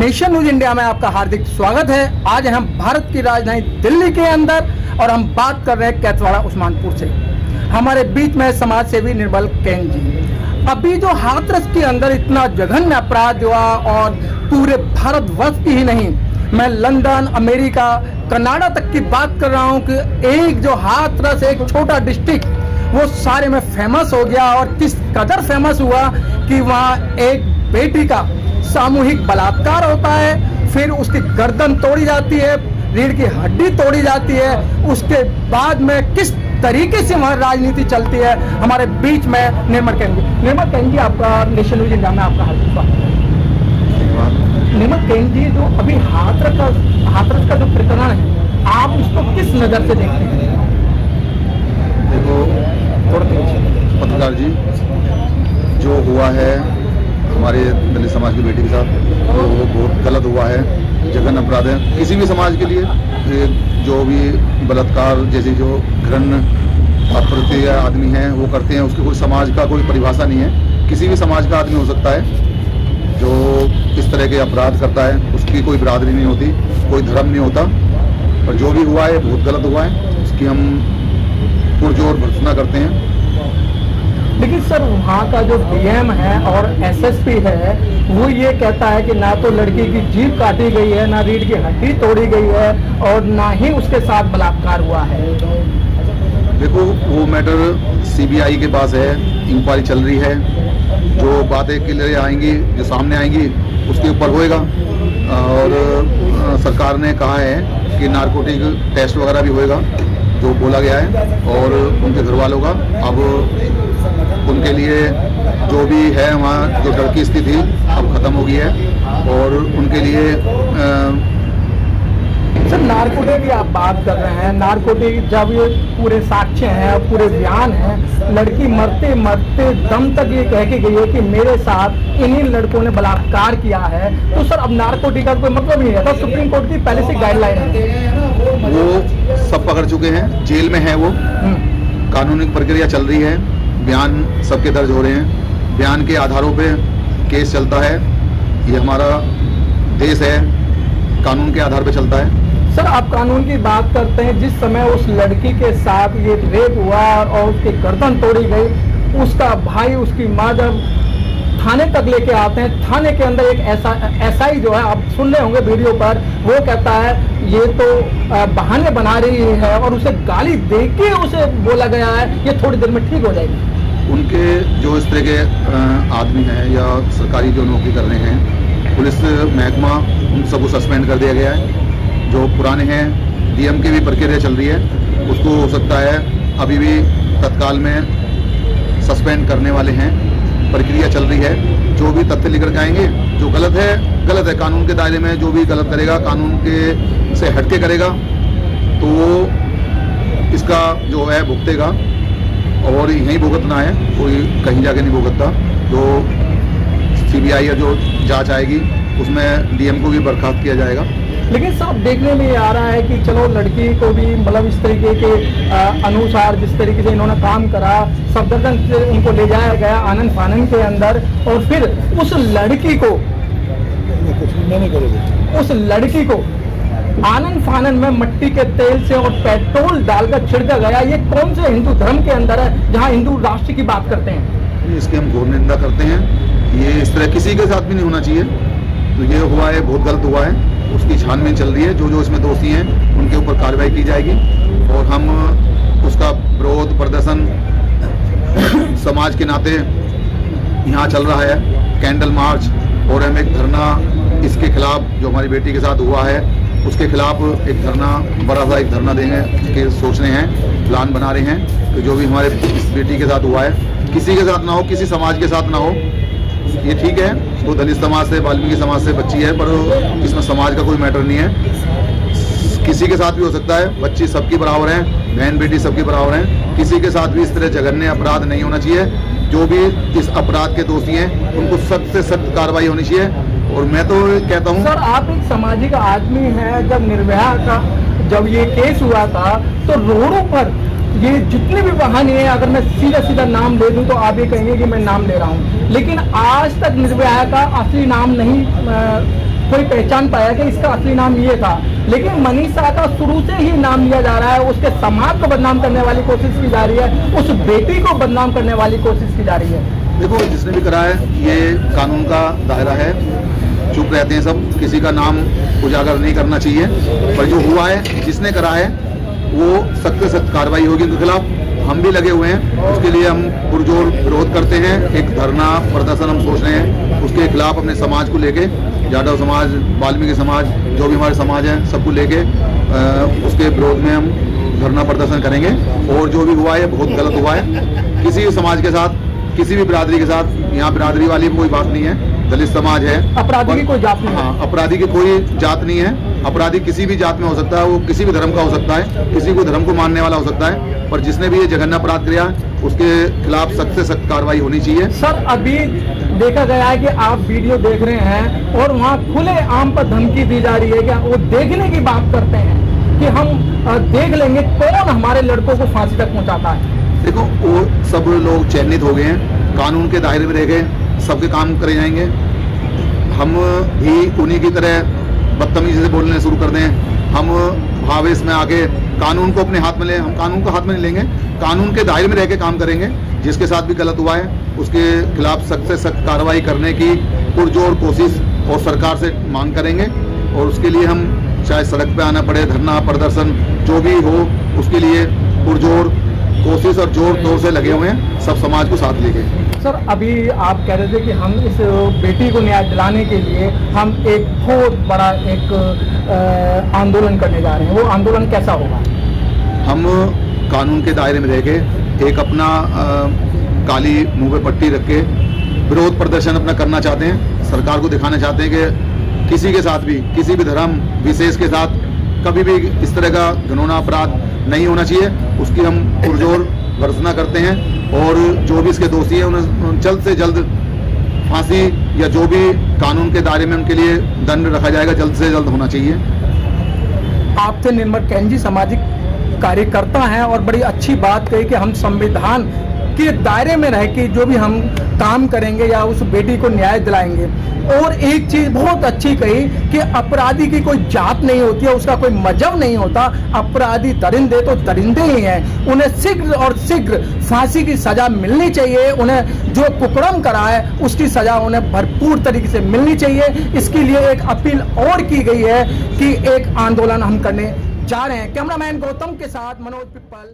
Nation news India में आपका हार्दिक स्वागत है। आज हम भारत की राजधानी दिल्ली के अंदर और हम बात कर रहे हैं कैथवाड़ा उस्मानपुर से। हमारे बीच में समाज सेवी निर्मल कैन जी। अभी जो हाथरस के अंदर इतना जघन्य अपराध हुआ और पूरे भारतवर्ष की ही नहीं, मैं लंदन, अमेरिका, कनाडा तक की बात कर रहा हूं कि एक जो हाथरस एक छोटा डिस्ट्रिक्ट वो सारे में फेमस हो गया। और किस कदर फेमस हुआ कि वहाँ एक बेटी का सामूहिक बलात्कार होता है, फिर उसकी गर्दन तोड़ी जाती है, रीढ़ की हड्डी तोड़ी जाती है। उसके बाद में किस तरीके से वहाँ राजनीति चलती है। हमारे बीच में निर्मल कैन जी, आपका नेशन न्यूज इंडिया में आपका हार्दिक स्वागत है। निर्मल कैन जी, जो अभी हाथरस का जो प्रकरण है, आप उसको किस नज़र से देखते हैं? देखो पत्रकार जी, जो हुआ है हमारे दलित समाज की बेटी के साथ, वो बहुत गलत हुआ है, जघन्य अपराध है किसी भी समाज के लिए। जो भी बलात्कार जैसे जो घृण्य अपराधी आदमी हैं वो करते हैं, उसके कोई समाज का कोई परिभाषा नहीं है। किसी भी समाज का आदमी हो सकता है जो इस तरह के अपराध करता है, उसकी कोई बिरादरी नहीं होती, कोई धर्म नहीं होता। और जो भी हुआ है बहुत गलत हुआ है, उसकी हम पुरजोर भर्त्सना करते हैं। लेकिन सर, वहाँ का जो डीएम है और एसएसपी है, वो ये कहता है कि ना तो लड़की की जीभ काटी गई है, ना रीढ़ की हड्डी तोड़ी गई है और ना ही उसके साथ बलात्कार हुआ है। देखो, वो मैटर सीबीआई के पास है, इंक्वायरी चल रही है। जो बातें क्लियर आएंगी, जो सामने आएंगी, उसके ऊपर होएगा। और सरकार ने कहा है कि नारकोटिक टेस्ट वगैरह भी होएगा, जो बोला गया है। और उनके घर वालों का अब उनके लिए जो भी है वहाँ जो डर की स्थिति अब खत्म हो गई है। और उनके लिए सर, नारकोटिक की आप बात कर रहे हैं। नारकोटिक जब ये पूरे साक्ष्य हैं, पूरे बयान हैं, लड़की मरते मरते दम तक ये कह के गई है कि मेरे साथ इन्हीं लड़कों ने बलात्कार किया है, तो सर अब नारकोटिक का कोई मतलब नहीं रहता। सुप्रीम कोर्ट की पहले से गाइडलाइन है, वो सब पकड़ चुके हैं, जेल में है वो। कानूनी प्रक्रिया चल रही है, बयान सबके दर्ज हो रहे हैं, बयान के आधारों पे केस चलता है। ये हमारा देश है, कानून के आधार पे चलता है। सर, आप कानून की बात करते हैं। जिस समय उस लड़की के साथ ये रेप हुआ और उसकी गर्दन तोड़ी गई, उसका भाई, उसकी माँ जब थाने तक लेके आते हैं, थाने के अंदर एक एसआई जो है, आप सुन रहे होंगे वीडियो पर, वो कहता है ये तो बहाने बना रही है और उसे गाली देके उसे बोला गया है ये थोड़ी देर में ठीक हो जाएगी। उनके जो इस तरह के आदमी हैं या सरकारी जो नौकरी कर रहे हैं, पुलिस महकमा, उन सबको सस्पेंड कर दिया गया है। जो पुराने हैं, डीएम की भी प्रक्रिया चल रही है, उसको हो सकता है अभी भी तत्काल में सस्पेंड करने वाले हैं, प्रक्रिया चल रही है। जो भी तथ्य लेकर के आएंगे, जो गलत है कानून के दायरे में। जो भी गलत करेगा, कानून के से हटके करेगा, तो वो इसका जो है भुगतेगा। और यहीं भुगतना है, कोई कहीं जाके नहीं भुगतता। जो सीबीआई जो जांच आएगी उसमें डीएम को भी बर्खास्त किया जाएगा। लेकिन साहब, देखने में ये आ रहा है कि चलो लड़की को भी मतलब इस तरीके के अनुसार जिस तरीके से इन्होंने काम करा, सफदरजंग से उनको ले जाया गया आनंद फानन के अंदर, और फिर उस लड़की को आनंद फानन में मट्टी के तेल से और पेट्रोल डालकर छिड़का गया। ये कौन से हिंदू धर्म के अंदर है जहाँ हिंदू राष्ट्र की बात करते हैं? इसकी हम घोर निंदा करते हैं। ये इस तरह किसी के साथ भी नहीं होना चाहिए। तो ये हुआ है, बहुत गलत हुआ है, उसकी छानबीन चल रही है। जो इसमें दोषी हैं उनके ऊपर कार्रवाई की जाएगी। और हम उसका विरोध प्रदर्शन समाज के नाते यहाँ चल रहा है, कैंडल मार्च, और हम एक धरना इसके खिलाफ, जो हमारी बेटी के साथ हुआ है उसके खिलाफ एक धरना, बड़ा सा एक धरना देने के सोच रहे हैं, प्लान बना रहे हैं। तो जो भी हमारे इस बेटी के साथ हुआ है, किसी के साथ ना हो, किसी समाज के साथ ना हो, ये ठीक है। वो दलित समाज से, वाल्मीकि समाज से बच्ची है, पर इसमें समाज का कोई मैटर नहीं है। किसी के साथ भी हो सकता है, बच्ची सबकी बराबर है, बहन बेटी सबकी बराबर है। किसी के साथ भी इस तरह जघन्य अपराध नहीं होना चाहिए। जो भी इस अपराध के दोषी हैं उनको सख्त से सख्त कार्रवाई होनी चाहिए। और मैं तो कहता हूँ, सर, आप एक सामाजिक आदमी हैं। जब निर्भया का जब ये केस हुआ था, तो रोडों पर ये जितने भी वाहन हैं, अगर मैं सीधा सीधा नाम ले दूं तो आप ये कहेंगे कि मैं नाम ले रहा हूं, लेकिन आज तक निर्भया का असली नाम नहीं कोई पहचान पाया कि इसका असली नाम ये था, लेकिन मनीषा का शुरू से ही नाम लिया जा रहा है। उसके समाज को बदनाम करने वाली कोशिश की जा रही है, उस बेटी को बदनाम करने वाली कोशिश की जा रही है। देखो, जिसने भी करा है ये कानून का दायरा है, चुप रहते हैं सब, किसी का नाम उजागर नहीं करना चाहिए। पर जो हुआ है, जिसने करा है वो सख्त से सख्त कार्रवाई होगी उनके खिलाफ। हम भी लगे हुए हैं, उसके लिए हम पुरजोर विरोध करते हैं। एक धरना प्रदर्शन हम सोच रहे हैं उसके खिलाफ, अपने समाज को लेके, जाटव समाज, वाल्मीकि समाज, जो भी हमारे समाज हैं सबको लेके उसके विरोध में हम धरना प्रदर्शन करेंगे। और जो भी हुआ है बहुत गलत हुआ है, किसी भी समाज के साथ, किसी भी बिरादरी के साथ, यहाँ बिरादरी वाली कोई बात नहीं है, दलित समाज है। अपराधी की कोई जात नहीं है। हाँ, अपराधी की कोई जात नहीं है। अपराधी किसी भी जात में हो सकता है, वो किसी भी धर्म का हो सकता है, किसी को धर्म को मानने वाला हो सकता है, पर जिसने भी ये जघन्य अपराध किया उसके खिलाफ सख्त से सख्त कार्रवाई होनी चाहिए। सर, अभी देखा गया है कि आप वीडियो देख रहे हैं और वहाँ खुले आम पर धमकी दी जा रही है कि वो देखने की बात करते हैं कि हम देख लेंगे कौन हमारे लड़कों को फांसी तक पहुँचाता है। देखो, वो सब लोग चयनित हो गए हैं, कानून के दायरे में रह गए, सबके काम करे जाएंगे। हम भी उन्हीं की तरह बदतमीजी से बोलने शुरू कर दें, हम भावेश में आके कानून को अपने हाथ में लें, हम कानून को हाथ में नहीं लेंगे, कानून के दायरे में रह के काम करेंगे। जिसके साथ भी गलत हुआ है उसके खिलाफ सख्त से सख्त कार्रवाई करने की पुरजोर कोशिश और सरकार से मांग करेंगे। और उसके लिए हम चाहे सड़क पे आना पड़े, धरना प्रदर्शन जो भी हो, उसके लिए पुरजोर कोशिश और जोर तोर से लगे हुए हैं, सब समाज को साथ लेके। सर, अभी आप कह रहे थे कि हम इस बेटी को न्याय दिलाने के लिए हम एक बहुत बड़ा एक आंदोलन करने जा रहे हैं। वो आंदोलन कैसा होगा? हम कानून के दायरे में रह के एक अपना काली मुंह पे पट्टी रख के विरोध प्रदर्शन अपना करना चाहते हैं। सरकार को दिखाना चाहते हैं कि किसी के साथ भी, किसी भी धर्म विशेष के साथ कभी भी इस तरह का घिनौना अपराध नहीं होना चाहिए। उसकी हम पुरजोर भर्त्सना करते हैं और जो भी इसके दोषी हैं उन्हें जल्द से जल्द फांसी या जो भी कानून के दायरे में उनके लिए दंड रखा जाएगा, जल्द से जल्द होना चाहिए। आपसे निर्मल कैन जी सामाजिक कार्यकर्ता हैं और बड़ी अच्छी बात कही कि हम संविधान के दायरे में रह के जो भी हम काम करेंगे या उस बेटी को न्याय दिलाएंगे। और एक चीज बहुत अच्छी कही कि अपराधी की कोई जात नहीं होती है, उसका कोई मजहब नहीं होता। अपराधी दरिंदे तो दरिंदे ही हैं, उन्हें शीघ्र और शीघ्र फांसी की सजा मिलनी चाहिए। उन्हें जो कुकर्म करा है उसकी सजा उन्हें भरपूर तरीके से मिलनी चाहिए। इसके लिए एक अपील और की गई है कि एक आंदोलन हम करने जा रहे हैं। कैमरामैन गौतम के साथ मनोज पिप्पल।